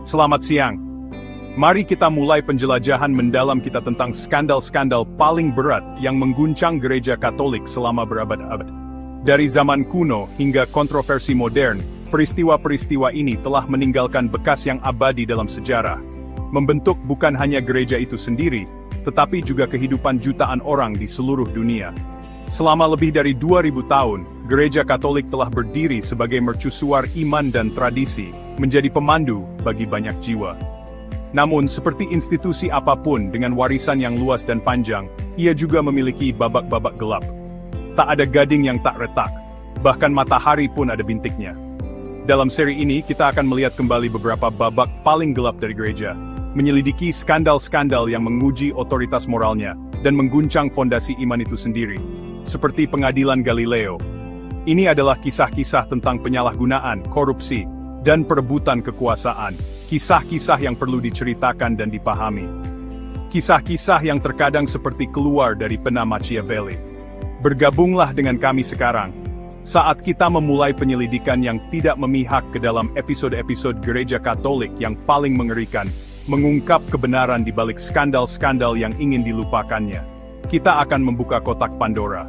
Selamat siang. Mari kita mulai penjelajahan mendalam kita tentang skandal-skandal paling berat yang mengguncang gereja Katolik selama berabad-abad. Dari zaman kuno hingga kontroversi modern, peristiwa-peristiwa ini telah meninggalkan bekas yang abadi dalam sejarah. Membentuk bukan hanya gereja itu sendiri, tetapi juga kehidupan jutaan orang di seluruh dunia. Selama lebih dari 2000 tahun, gereja Katolik telah berdiri sebagai mercusuar iman dan tradisi, menjadi pemandu bagi banyak jiwa. Namun, seperti institusi apapun dengan warisan yang luas dan panjang, ia juga memiliki babak-babak gelap. Tak ada gading yang tak retak, bahkan matahari pun ada bintiknya. Dalam seri ini, kita akan melihat kembali beberapa babak paling gelap dari gereja, menyelidiki skandal-skandal yang menguji otoritas moralnya, dan mengguncang fondasi iman itu sendiri. Seperti pengadilan Galileo. Ini adalah kisah-kisah tentang penyalahgunaan, korupsi, dan perebutan kekuasaan. Kisah-kisah yang perlu diceritakan dan dipahami. Kisah-kisah yang terkadang seperti keluar dari pena Machiavelli. Bergabunglah dengan kami sekarang, saat kita memulai penyelidikan yang tidak memihak ke dalam episode-episode gereja Katolik yang paling mengerikan, mengungkap kebenaran di balik skandal-skandal yang ingin dilupakannya. Kita akan membuka kotak Pandora.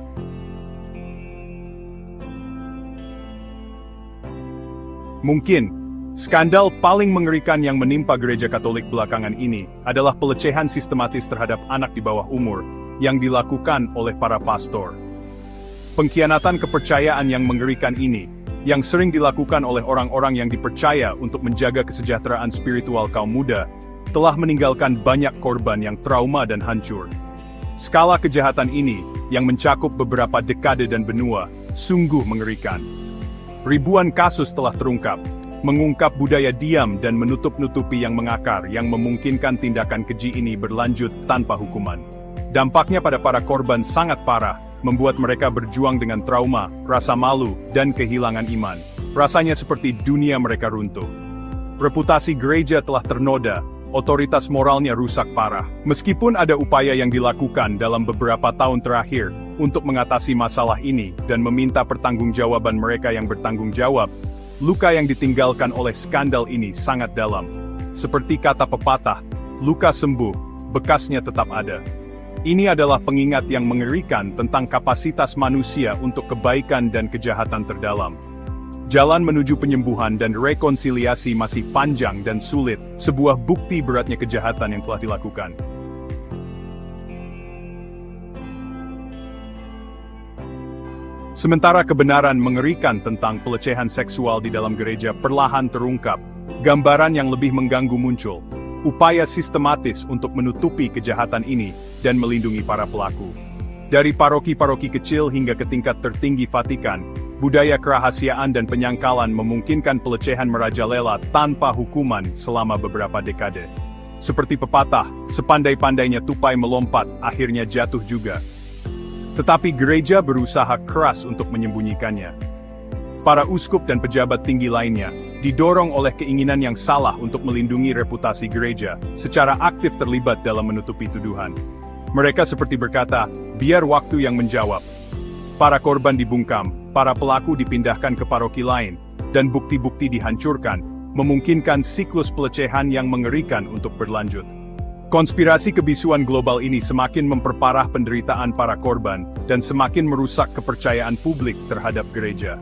Mungkin, skandal paling mengerikan yang menimpa gereja Katolik belakangan ini adalah pelecehan sistematis terhadap anak di bawah umur yang dilakukan oleh para pastor. Pengkhianatan kepercayaan yang mengerikan ini, yang sering dilakukan oleh orang-orang yang dipercaya untuk menjaga kesejahteraan spiritual kaum muda, telah meninggalkan banyak korban yang trauma dan hancur. Skala kejahatan ini, yang mencakup beberapa dekade dan benua, sungguh mengerikan. Ribuan kasus telah terungkap, mengungkap budaya diam dan menutup-nutupi yang mengakar yang memungkinkan tindakan keji ini berlanjut tanpa hukuman. Dampaknya pada para korban sangat parah, membuat mereka berjuang dengan trauma, rasa malu, dan kehilangan iman. Rasanya seperti dunia mereka runtuh. Reputasi gereja telah ternoda, otoritas moralnya rusak parah. Meskipun ada upaya yang dilakukan dalam beberapa tahun terakhir untuk mengatasi masalah ini dan meminta pertanggungjawaban mereka yang bertanggung jawab, luka yang ditinggalkan oleh skandal ini sangat dalam. Seperti kata pepatah, luka sembuh, bekasnya tetap ada. Ini adalah pengingat yang mengerikan tentang kapasitas manusia untuk kebaikan dan kejahatan terdalam. Jalan menuju penyembuhan dan rekonsiliasi masih panjang dan sulit, sebuah bukti beratnya kejahatan yang telah dilakukan. Sementara kebenaran mengerikan tentang pelecehan seksual di dalam gereja perlahan terungkap, gambaran yang lebih mengganggu muncul. Upaya sistematis untuk menutupi kejahatan ini dan melindungi para pelaku. Dari paroki-paroki kecil hingga ke tingkat tertinggi Vatikan, budaya kerahasiaan dan penyangkalan memungkinkan pelecehan merajalela tanpa hukuman selama beberapa dekade. Seperti pepatah, sepandai-pandainya tupai melompat, akhirnya jatuh juga. Tetapi gereja berusaha keras untuk menyembunyikannya. Para uskup dan pejabat tinggi lainnya, didorong oleh keinginan yang salah untuk melindungi reputasi gereja, secara aktif terlibat dalam menutupi tuduhan. Mereka seperti berkata, biar waktu yang menjawab. Para korban dibungkam, para pelaku dipindahkan ke paroki lain, dan bukti-bukti dihancurkan, memungkinkan siklus pelecehan yang mengerikan untuk berlanjut. Konspirasi kebisuan global ini semakin memperparah penderitaan para korban, dan semakin merusak kepercayaan publik terhadap gereja.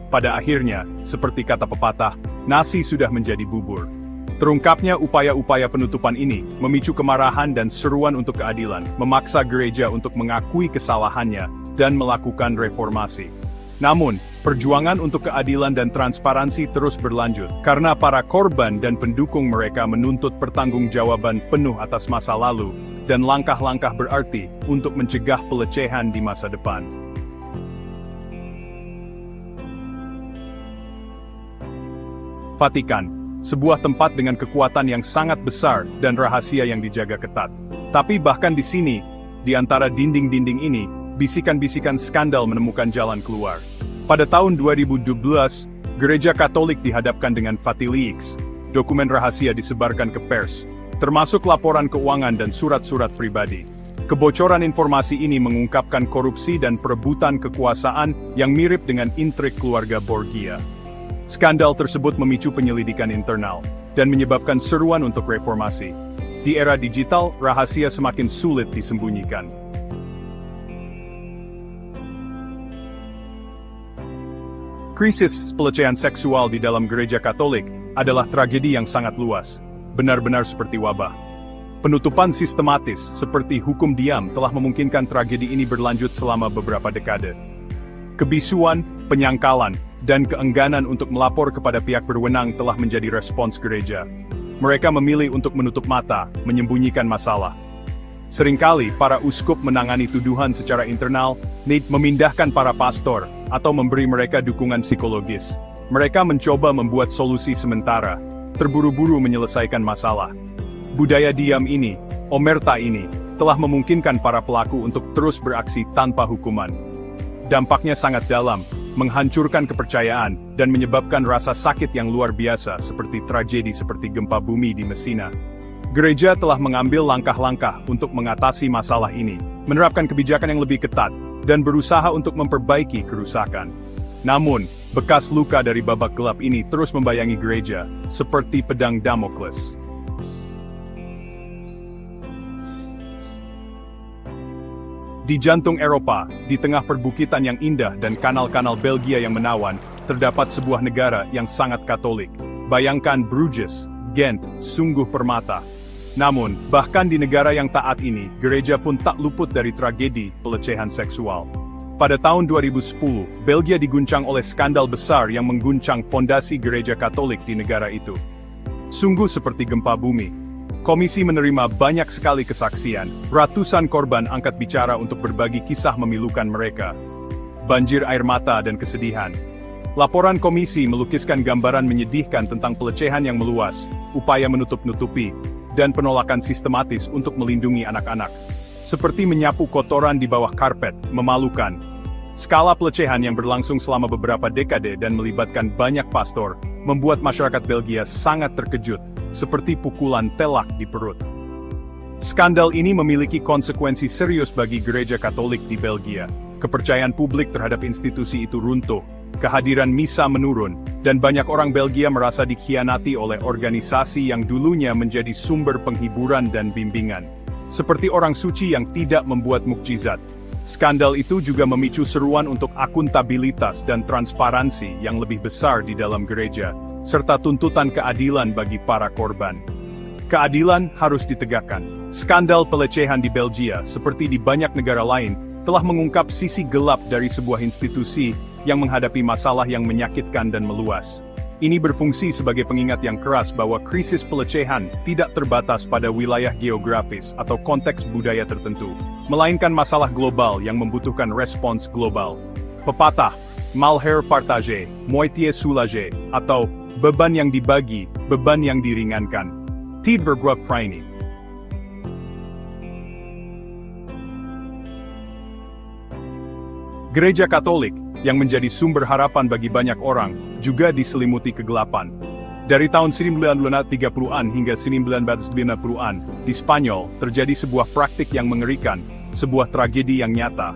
Pada akhirnya, seperti kata pepatah, nasi sudah menjadi bubur. Terungkapnya upaya-upaya penutupan ini, memicu kemarahan dan seruan untuk keadilan, memaksa gereja untuk mengakui kesalahannya, dan melakukan reformasi. Namun, perjuangan untuk keadilan dan transparansi terus berlanjut, karena para korban dan pendukung mereka menuntut pertanggungjawaban penuh atas masa lalu, dan langkah-langkah berarti untuk mencegah pelecehan di masa depan. Vatikan, sebuah tempat dengan kekuatan yang sangat besar dan rahasia yang dijaga ketat. Tapi bahkan di sini, di antara dinding-dinding ini, bisikan-bisikan skandal menemukan jalan keluar. Pada tahun 2012, gereja Katolik dihadapkan dengan VatiLeaks. Dokumen rahasia disebarkan ke pers, termasuk laporan keuangan dan surat-surat pribadi. Kebocoran informasi ini mengungkapkan korupsi dan perebutan kekuasaan yang mirip dengan intrik keluarga Borgia. Skandal tersebut memicu penyelidikan internal. dan menyebabkan seruan untuk reformasi. Di era digital, rahasia semakin sulit disembunyikan. Krisis pelecehan seksual di dalam gereja Katolik adalah tragedi yang sangat luas, benar-benar seperti wabah. Penutupan sistematis seperti hukum diam telah memungkinkan tragedi ini berlanjut selama beberapa dekade. Kebisuan, penyangkalan, dan keengganan untuk melapor kepada pihak berwenang telah menjadi respons gereja. Mereka memilih untuk menutup mata, menyembunyikan masalah. Seringkali, para uskup menangani tuduhan secara internal, memindahkan para pastor, atau memberi mereka dukungan psikologis. Mereka mencoba membuat solusi sementara, terburu-buru menyelesaikan masalah. Budaya diam ini, omerta ini, telah memungkinkan para pelaku untuk terus beraksi tanpa hukuman. Dampaknya sangat dalam, menghancurkan kepercayaan, dan menyebabkan rasa sakit yang luar biasa seperti tragedi seperti gempa bumi di Messina. Gereja telah mengambil langkah-langkah untuk mengatasi masalah ini, menerapkan kebijakan yang lebih ketat, dan berusaha untuk memperbaiki kerusakan. Namun, bekas luka dari babak gelap ini terus membayangi gereja, seperti pedang Damokles. Di jantung Eropa, di tengah perbukitan yang indah dan kanal-kanal Belgia yang menawan, terdapat sebuah negara yang sangat Katolik. Bayangkan Bruges, Ghent, sungguh permata. Namun, bahkan di negara yang taat ini, gereja pun tak luput dari tragedi pelecehan seksual. Pada tahun 2010, Belgia diguncang oleh skandal besar yang mengguncang fondasi gereja Katolik di negara itu. Sungguh seperti gempa bumi. Komisi menerima banyak sekali kesaksian, ratusan korban angkat bicara untuk berbagi kisah memilukan mereka. Banjir air mata dan kesedihan. Laporan komisi melukiskan gambaran menyedihkan tentang pelecehan yang meluas, upaya menutup-nutupi, dan penolakan sistematis untuk melindungi anak-anak. Seperti menyapu kotoran di bawah karpet, memalukan. Skala pelecehan yang berlangsung selama beberapa dekade dan melibatkan banyak pastor, membuat masyarakat Belgia sangat terkejut, seperti pukulan telak di perut. Skandal ini memiliki konsekuensi serius bagi gereja Katolik di Belgia. Kepercayaan publik terhadap institusi itu runtuh, kehadiran misa menurun, dan banyak orang Belgia merasa dikhianati oleh organisasi yang dulunya menjadi sumber penghiburan dan bimbingan. Seperti orang suci yang tidak membuat mukjizat. Skandal itu juga memicu seruan untuk akuntabilitas dan transparansi yang lebih besar di dalam gereja, serta tuntutan keadilan bagi para korban. Keadilan harus ditegakkan. Skandal pelecehan di Belgia, seperti di banyak negara lain, telah mengungkap sisi gelap dari sebuah institusi yang menghadapi masalah yang menyakitkan dan meluas. Ini berfungsi sebagai pengingat yang keras bahwa krisis pelecehan tidak terbatas pada wilayah geografis atau konteks budaya tertentu, melainkan masalah global yang membutuhkan respons global. Pepatah, malheur partagé, moitié soulagé, atau beban yang dibagi, beban yang diringankan. Tidak vergevraini. Gereja Katolik, yang menjadi sumber harapan bagi banyak orang, juga diselimuti kegelapan. Dari tahun 1930-an hingga 1990-an, di Spanyol, terjadi sebuah praktik yang mengerikan, sebuah tragedi yang nyata.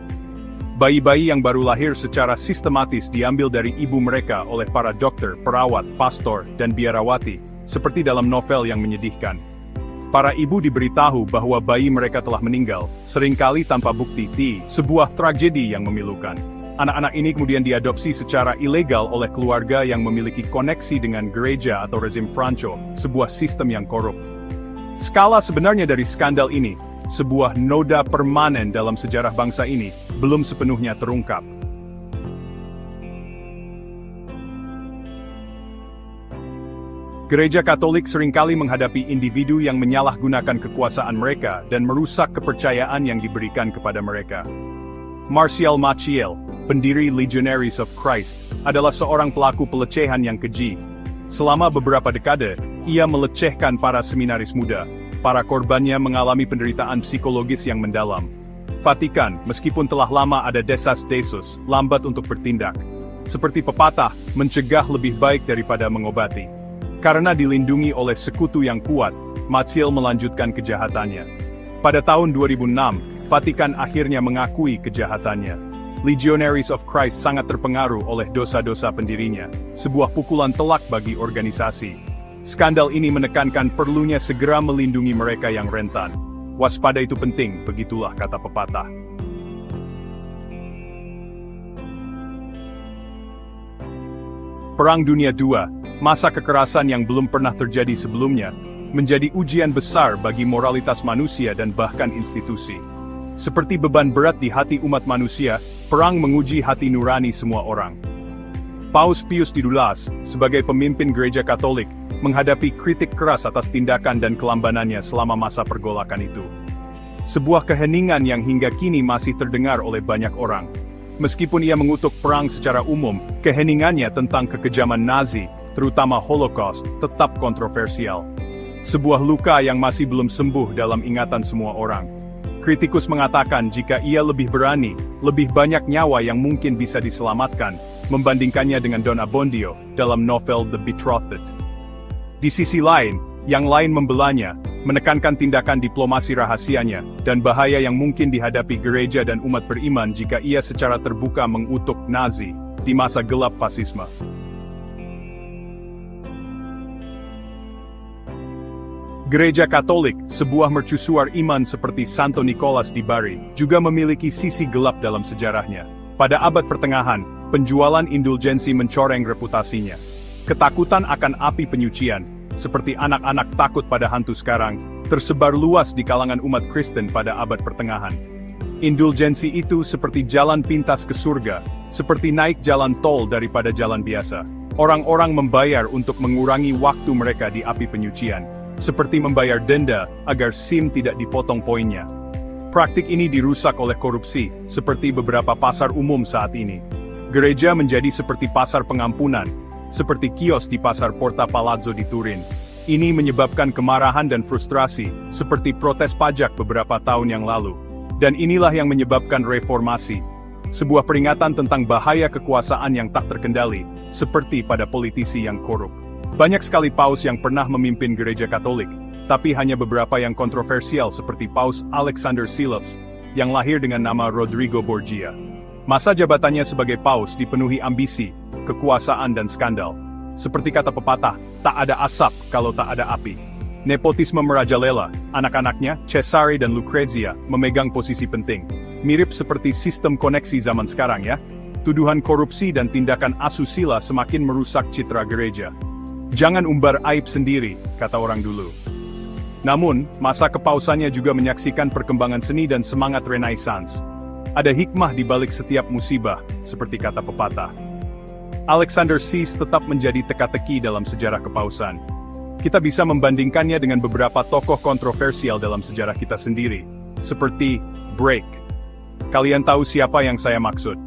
Bayi-bayi yang baru lahir secara sistematis diambil dari ibu mereka oleh para dokter, perawat, pastor, dan biarawati, seperti dalam novel yang menyedihkan. Para ibu diberitahu bahwa bayi mereka telah meninggal, seringkali tanpa bukti, sebuah tragedi yang memilukan. Anak-anak ini kemudian diadopsi secara ilegal oleh keluarga yang memiliki koneksi dengan gereja atau rezim Franco, sebuah sistem yang korup. Skala sebenarnya dari skandal ini, sebuah noda permanen dalam sejarah bangsa ini, belum sepenuhnya terungkap. Gereja Katolik seringkali menghadapi individu yang menyalahgunakan kekuasaan mereka dan merusak kepercayaan yang diberikan kepada mereka. Martial Maciel, pendiri Legionaries of Christ, adalah seorang pelaku pelecehan yang keji. Selama beberapa dekade, ia melecehkan para seminaris muda. Para korbannya mengalami penderitaan psikologis yang mendalam. Vatikan, meskipun telah lama ada desas-desus, lambat untuk bertindak. Seperti pepatah, mencegah lebih baik daripada mengobati. Karena dilindungi oleh sekutu yang kuat, Maciel melanjutkan kejahatannya. Pada tahun 2006, Vatikan akhirnya mengakui kejahatannya. Legionaries of Christ sangat terpengaruh oleh dosa-dosa pendirinya, sebuah pukulan telak bagi organisasi. Skandal ini menekankan perlunya segera melindungi mereka yang rentan. Waspada itu penting, begitulah kata pepatah. Perang Dunia II, masa kekerasan yang belum pernah terjadi sebelumnya, menjadi ujian besar bagi moralitas manusia dan bahkan institusi. Seperti beban berat di hati umat manusia, perang menguji hati nurani semua orang. Paus Pius XII, sebagai pemimpin Gereja Katolik, menghadapi kritik keras atas tindakan dan kelambanannya selama masa pergolakan itu. Sebuah keheningan yang hingga kini masih terdengar oleh banyak orang. Meskipun ia mengutuk perang secara umum, keheningannya tentang kekejaman Nazi, terutama Holocaust, tetap kontroversial. Sebuah luka yang masih belum sembuh dalam ingatan semua orang. Kritikus mengatakan jika ia lebih berani, lebih banyak nyawa yang mungkin bisa diselamatkan, membandingkannya dengan Don Abbondio dalam novel The Betrothed. Di sisi lain, yang lain membelanya, menekankan tindakan diplomasi rahasianya, dan bahaya yang mungkin dihadapi gereja dan umat beriman jika ia secara terbuka mengutuk Nazi di masa gelap fasisme. Gereja Katolik, sebuah mercusuar iman seperti Santo Nicholas di Bari, juga memiliki sisi gelap dalam sejarahnya. Pada abad pertengahan, penjualan indulgensi mencoreng reputasinya. Ketakutan akan api penyucian, seperti anak-anak takut pada hantu sekarang, tersebar luas di kalangan umat Kristen pada abad pertengahan. Indulgensi itu seperti jalan pintas ke surga, seperti naik jalan tol daripada jalan biasa. Orang-orang membayar untuk mengurangi waktu mereka di api penyucian, seperti membayar denda agar SIM tidak dipotong poinnya. Praktik ini dirusak oleh korupsi, seperti beberapa pasar umum saat ini. Gereja menjadi seperti pasar pengampunan, seperti kios di pasar Porta Palazzo di Turin. Ini menyebabkan kemarahan dan frustrasi, seperti protes pajak beberapa tahun yang lalu. Dan inilah yang menyebabkan reformasi. Sebuah peringatan tentang bahaya kekuasaan yang tak terkendali, seperti pada politisi yang korup. Banyak sekali paus yang pernah memimpin Gereja Katolik, tapi hanya beberapa yang kontroversial seperti Paus Alexander Silas, yang lahir dengan nama Rodrigo Borgia. Masa jabatannya sebagai paus dipenuhi ambisi, kekuasaan dan skandal. Seperti kata pepatah, tak ada asap kalau tak ada api. Nepotisme merajalela, anak-anaknya, Cesare dan Lucrezia, memegang posisi penting. Mirip seperti sistem koneksi zaman sekarang ya. Tuduhan korupsi dan tindakan asusila semakin merusak citra gereja. Jangan umbar aib sendiri, kata orang dulu. Namun, masa kepausannya juga menyaksikan perkembangan seni dan semangat Renaissance. Ada hikmah di balik setiap musibah, seperti kata pepatah. Alexander Sis tetap menjadi teka-teki dalam sejarah kepausan. Kita bisa membandingkannya dengan beberapa tokoh kontroversial dalam sejarah kita sendiri, seperti Break. Kalian tahu siapa yang saya maksud?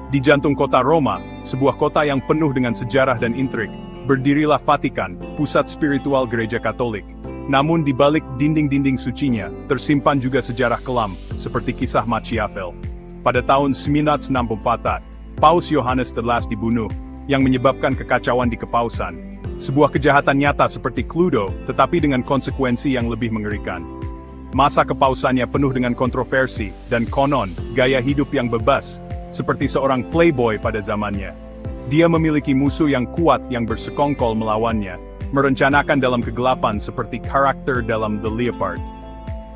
Di jantung kota Roma, sebuah kota yang penuh dengan sejarah dan intrik, berdirilah Vatikan, pusat spiritual Gereja Katolik. Namun di balik dinding-dinding sucinya, tersimpan juga sejarah kelam, seperti kisah Machiavel. Pada tahun 964, Paus Yohanes XII dibunuh, yang menyebabkan kekacauan di kepausan. Sebuah kejahatan nyata seperti Cluedo, tetapi dengan konsekuensi yang lebih mengerikan. Masa kepausannya penuh dengan kontroversi, dan konon, gaya hidup yang bebas, seperti seorang playboy pada zamannya. Dia memiliki musuh yang kuat yang bersekongkol melawannya, merencanakan dalam kegelapan seperti karakter dalam The Leopard.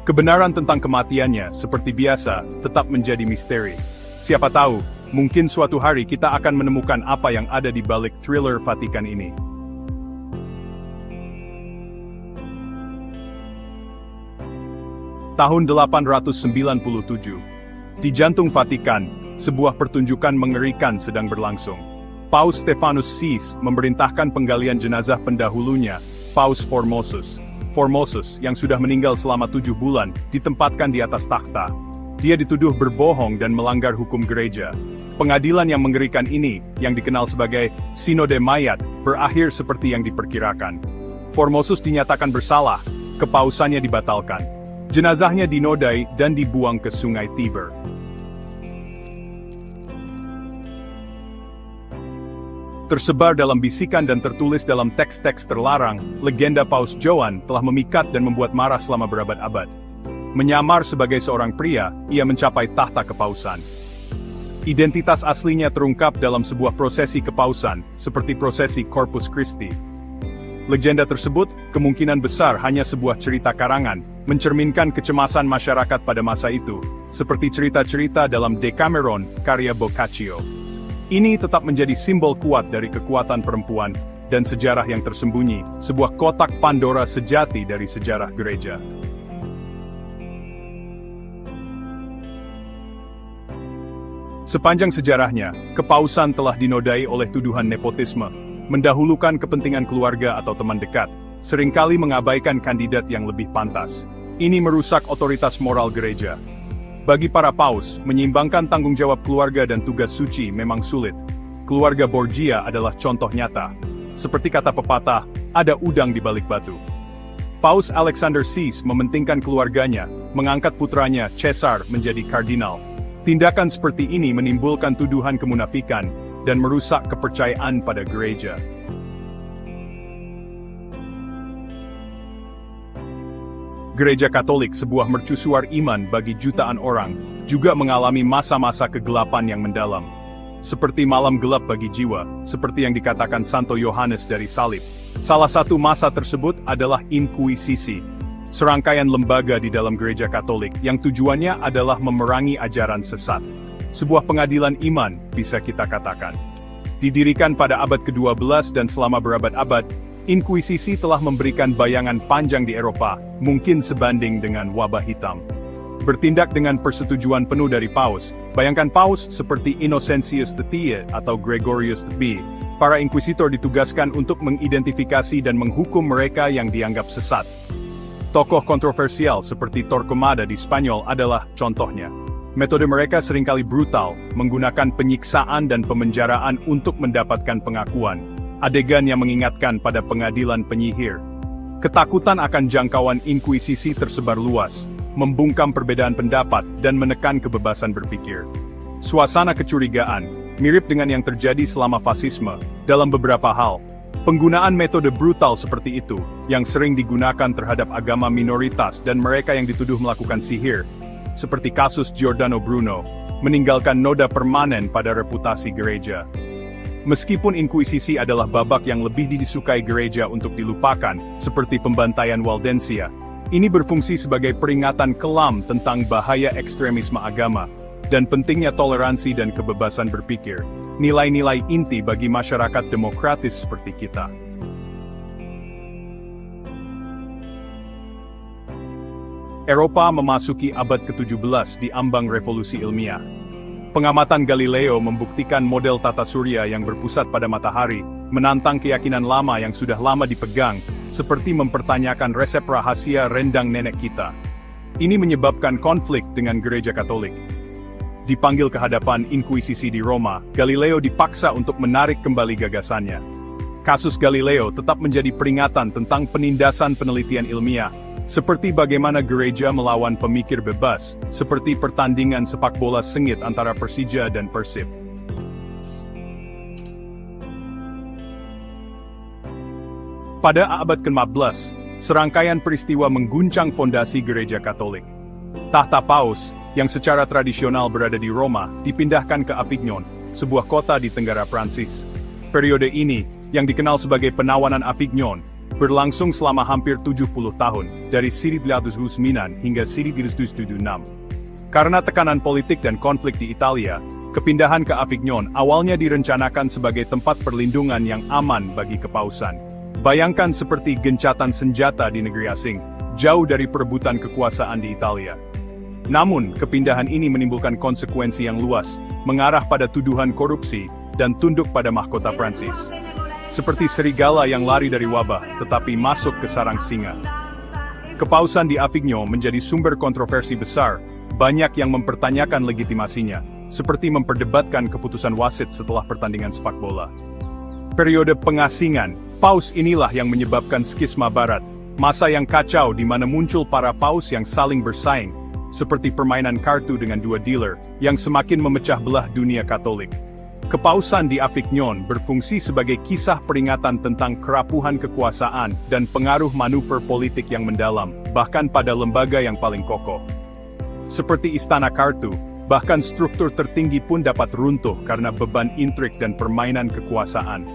Kebenaran tentang kematiannya, seperti biasa, tetap menjadi misteri. Siapa tahu, mungkin suatu hari kita akan menemukan apa yang ada di balik thriller Vatikan ini. Tahun 897. Di jantung Vatikan, sebuah pertunjukan mengerikan sedang berlangsung. Paus Stephanus Sis memerintahkan penggalian jenazah pendahulunya, Paus Formosus. Formosus, yang sudah meninggal selama 7 bulan, ditempatkan di atas takhta. Dia dituduh berbohong dan melanggar hukum gereja. Pengadilan yang mengerikan ini, yang dikenal sebagai Sinode Mayat, berakhir seperti yang diperkirakan. Formosus dinyatakan bersalah, kepausannya dibatalkan. Jenazahnya dinodai dan dibuang ke Sungai Tiber. Tersebar dalam bisikan dan tertulis dalam teks-teks terlarang, legenda Paus Joan telah memikat dan membuat marah selama berabad-abad. Menyamar sebagai seorang pria, ia mencapai tahta kepausan. Identitas aslinya terungkap dalam sebuah prosesi kepausan, seperti prosesi Corpus Christi. Legenda tersebut, kemungkinan besar hanya sebuah cerita karangan, mencerminkan kecemasan masyarakat pada masa itu, seperti cerita-cerita dalam Decameron, karya Boccaccio. Ini tetap menjadi simbol kuat dari kekuatan perempuan, dan sejarah yang tersembunyi, sebuah kotak Pandora sejati dari sejarah gereja. Sepanjang sejarahnya, kepausan telah dinodai oleh tuduhan nepotisme, mendahulukan kepentingan keluarga atau teman dekat, seringkali mengabaikan kandidat yang lebih pantas. Ini merusak otoritas moral gereja. Bagi para paus, menyeimbangkan tanggung jawab keluarga dan tugas suci memang sulit. Keluarga Borgia adalah contoh nyata. Seperti kata pepatah, ada udang di balik batu. Paus Alexander VI mementingkan keluarganya, mengangkat putranya, Caesar, menjadi kardinal. Tindakan seperti ini menimbulkan tuduhan kemunafikan, dan merusak kepercayaan pada gereja. Gereja Katolik, sebuah mercusuar iman bagi jutaan orang, juga mengalami masa-masa kegelapan yang mendalam. Seperti malam gelap bagi jiwa, seperti yang dikatakan Santo Yohanes dari Salib. Salah satu masa tersebut adalah inkuisisi, serangkaian lembaga di dalam gereja Katolik yang tujuannya adalah memerangi ajaran sesat. Sebuah pengadilan iman, bisa kita katakan. Didirikan pada abad ke-12 dan selama berabad-abad, inkuisisi telah memberikan bayangan panjang di Eropa, mungkin sebanding dengan wabah hitam. Bertindak dengan persetujuan penuh dari Paus, bayangkan Paus seperti Innocentius III atau Gregorius V, para inkuisitor ditugaskan untuk mengidentifikasi dan menghukum mereka yang dianggap sesat. Tokoh kontroversial seperti Torquemada di Spanyol adalah contohnya. Metode mereka seringkali brutal, menggunakan penyiksaan dan pemenjaraan untuk mendapatkan pengakuan. Adegan yang mengingatkan pada pengadilan penyihir. Ketakutan akan jangkauan inkuisisi tersebar luas, membungkam perbedaan pendapat dan menekan kebebasan berpikir. Suasana kecurigaan, mirip dengan yang terjadi selama fasisme, dalam beberapa hal. Penggunaan metode brutal seperti itu, yang sering digunakan terhadap agama minoritas dan mereka yang dituduh melakukan sihir, seperti kasus Giordano Bruno, meninggalkan noda permanen pada reputasi gereja. Meskipun inkuisisi adalah babak yang lebih disukai gereja untuk dilupakan, seperti pembantaian Waldensia, ini berfungsi sebagai peringatan kelam tentang bahaya ekstremisme agama, dan pentingnya toleransi dan kebebasan berpikir, nilai-nilai inti bagi masyarakat demokratis seperti kita. Eropa memasuki abad ke-17 di ambang revolusi ilmiah. Pengamatan Galileo membuktikan model tata surya yang berpusat pada matahari, menantang keyakinan lama yang sudah lama dipegang, seperti mempertanyakan resep rahasia rendang nenek kita. Ini menyebabkan konflik dengan gereja Katolik. Dipanggil ke hadapan inkuisisi di Roma, Galileo dipaksa untuk menarik kembali gagasannya. Kasus Galileo tetap menjadi peringatan tentang penindasan penelitian ilmiah, seperti bagaimana gereja melawan pemikir bebas, seperti pertandingan sepak bola sengit antara Persija dan Persib. Pada abad ke-15, serangkaian peristiwa mengguncang fondasi gereja Katolik. Tahta Paus, yang secara tradisional berada di Roma, dipindahkan ke Avignon, sebuah kota di Tenggara Prancis. Periode ini, yang dikenal sebagai penawanan Avignon, berlangsung selama hampir 70 tahun, dari 1809 hingga 1876. Karena tekanan politik dan konflik di Italia, kepindahan ke Avignon awalnya direncanakan sebagai tempat perlindungan yang aman bagi kepausan. Bayangkan seperti gencatan senjata di negeri asing, jauh dari perebutan kekuasaan di Italia. Namun, kepindahan ini menimbulkan konsekuensi yang luas, mengarah pada tuduhan korupsi, dan tunduk pada mahkota Prancis. Seperti serigala yang lari dari wabah, tetapi masuk ke sarang singa. Kepausan di Avignon menjadi sumber kontroversi besar, banyak yang mempertanyakan legitimasinya, seperti memperdebatkan keputusan wasit setelah pertandingan sepak bola. Periode pengasingan, paus inilah yang menyebabkan skisma barat, masa yang kacau di mana muncul para paus yang saling bersaing, seperti permainan kartu dengan dua dealer, yang semakin memecah belah dunia Katolik. Kepausan di Avignon berfungsi sebagai kisah peringatan tentang kerapuhan kekuasaan dan pengaruh manuver politik yang mendalam, bahkan pada lembaga yang paling kokoh. Seperti Istana Kartu, Bahkan struktur tertinggi pun dapat runtuh karena beban intrik dan permainan kekuasaan.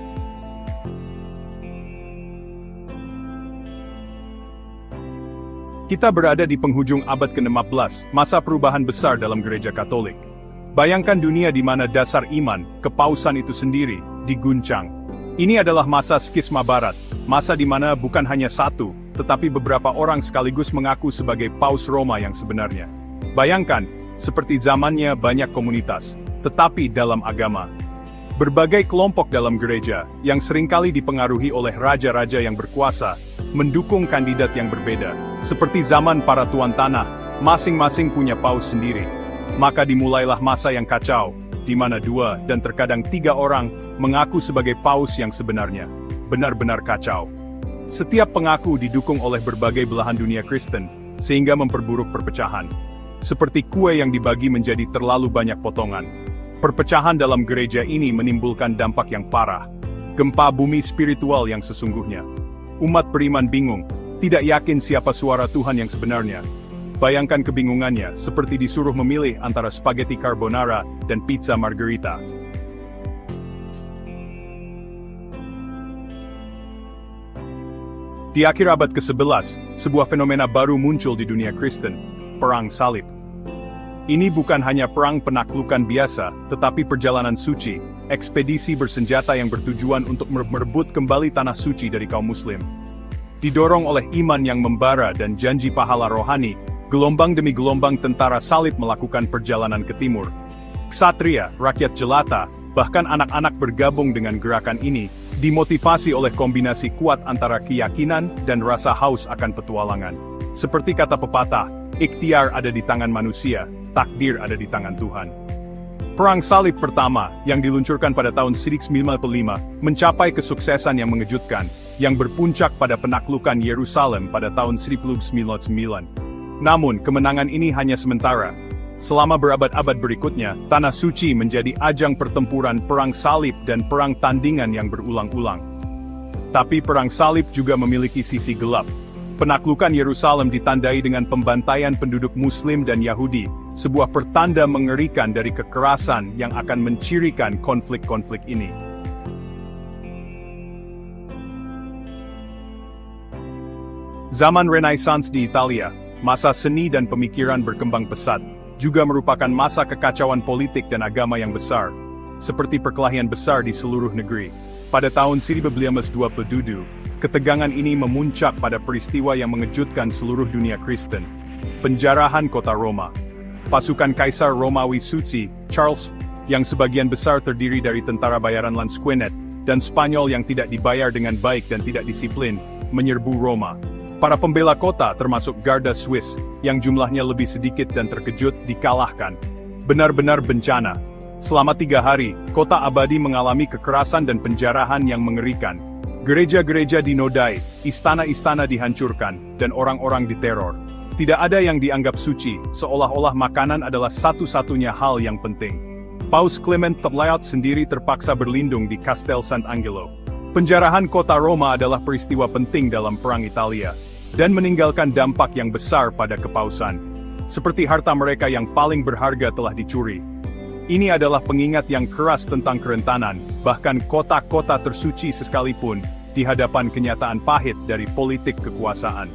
Kita berada di penghujung abad ke-16, masa perubahan besar dalam gereja Katolik. Bayangkan dunia di mana dasar iman, kepausan itu sendiri, diguncang. Ini adalah masa skisma barat, masa di mana bukan hanya satu, tetapi beberapa orang sekaligus mengaku sebagai Paus Roma yang sebenarnya. Bayangkan, seperti zamannya banyak komunitas, tetapi dalam agama. Berbagai kelompok dalam gereja, yang seringkali dipengaruhi oleh raja-raja yang berkuasa, mendukung kandidat yang berbeda. Seperti zaman para tuan tanah, masing-masing punya paus sendiri. Maka dimulailah masa yang kacau, di mana 2 dan terkadang 3 orang mengaku sebagai paus yang sebenarnya. Benar-benar kacau. Setiap pengaku didukung oleh berbagai belahan dunia Kristen, sehingga memperburuk perpecahan. Seperti kue yang dibagi menjadi terlalu banyak potongan. Perpecahan dalam gereja ini menimbulkan dampak yang parah. Gempa bumi spiritual yang sesungguhnya. Umat beriman bingung, tidak yakin siapa suara Tuhan yang sebenarnya. Bayangkan kebingungannya, seperti disuruh memilih antara spaghetti carbonara dan pizza margherita. Di akhir abad ke-11, sebuah fenomena baru muncul di dunia Kristen, Perang Salib. Ini bukan hanya perang penaklukan biasa, tetapi perjalanan suci, ekspedisi bersenjata yang bertujuan untuk merebut kembali tanah suci dari kaum muslim. Didorong oleh iman yang membara dan janji pahala rohani, gelombang demi gelombang tentara salib melakukan perjalanan ke timur. Ksatria, rakyat jelata, bahkan anak-anak bergabung dengan gerakan ini, dimotivasi oleh kombinasi kuat antara keyakinan dan rasa haus akan petualangan. Seperti kata pepatah, ikhtiar ada di tangan manusia, takdir ada di tangan Tuhan. Perang Salib pertama, yang diluncurkan pada tahun 1095, mencapai kesuksesan yang mengejutkan, yang berpuncak pada penaklukan Yerusalem pada tahun 1099. Namun, kemenangan ini hanya sementara. Selama berabad-abad berikutnya, Tanah Suci menjadi ajang pertempuran perang salib dan perang tandingan yang berulang-ulang. Tapi perang salib juga memiliki sisi gelap. Penaklukan Yerusalem ditandai dengan pembantaian penduduk Muslim dan Yahudi, sebuah pertanda mengerikan dari kekerasan yang akan mencirikan konflik-konflik ini. Zaman Renaissance di Italia, masa seni dan pemikiran berkembang pesat, juga merupakan masa kekacauan politik dan agama yang besar, seperti perkelahian besar di seluruh negeri. Pada tahun 1527, ketegangan ini memuncak pada peristiwa yang mengejutkan seluruh dunia Kristen. Penjarahan kota Roma. Pasukan Kaisar Romawi Suci, Charles, yang sebagian besar terdiri dari tentara bayaran Lansquenet, dan Spanyol yang tidak dibayar dengan baik dan tidak disiplin, menyerbu Roma. Para pembela kota termasuk Garda Swiss, yang jumlahnya lebih sedikit dan terkejut, dikalahkan. Benar-benar bencana. Selama 3 hari, kota Abadi mengalami kekerasan dan penjarahan yang mengerikan. Gereja-gereja dinodai, istana-istana dihancurkan, dan orang-orang diteror. Tidak ada yang dianggap suci, seolah-olah makanan adalah satu-satunya hal yang penting. Paus Clement XIV sendiri terpaksa berlindung di Castel Sant'Angelo. Penjarahan kota Roma adalah peristiwa penting dalam Perang Italia, dan meninggalkan dampak yang besar pada kepausan. Seperti harta mereka yang paling berharga telah dicuri. Ini adalah pengingat yang keras tentang kerentanan, bahkan kota-kota tersuci sekalipun, di hadapan kenyataan pahit dari politik kekuasaan.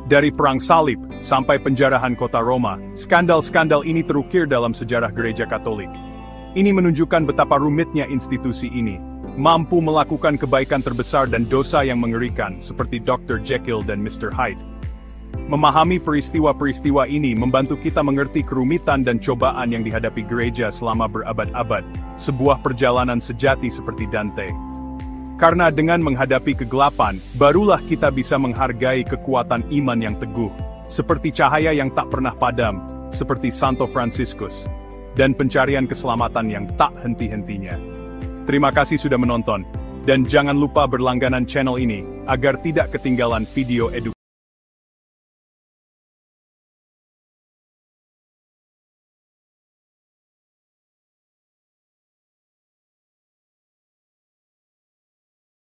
Dari Perang Salib, sampai penjarahan kota Roma, skandal-skandal ini terukir dalam sejarah gereja Katolik. Ini menunjukkan betapa rumitnya institusi ini, mampu melakukan kebaikan terbesar dan dosa yang mengerikan, seperti Dr. Jekyll dan Mr. Hyde. Memahami peristiwa-peristiwa ini membantu kita mengerti kerumitan dan cobaan yang dihadapi gereja selama berabad-abad, sebuah perjalanan sejati seperti Dante. Karena dengan menghadapi kegelapan, barulah kita bisa menghargai kekuatan iman yang teguh, seperti cahaya yang tak pernah padam, seperti Santo Franciscus, dan pencarian keselamatan yang tak henti-hentinya. Terima kasih sudah menonton, dan jangan lupa berlangganan channel ini, agar tidak ketinggalan video edukasi.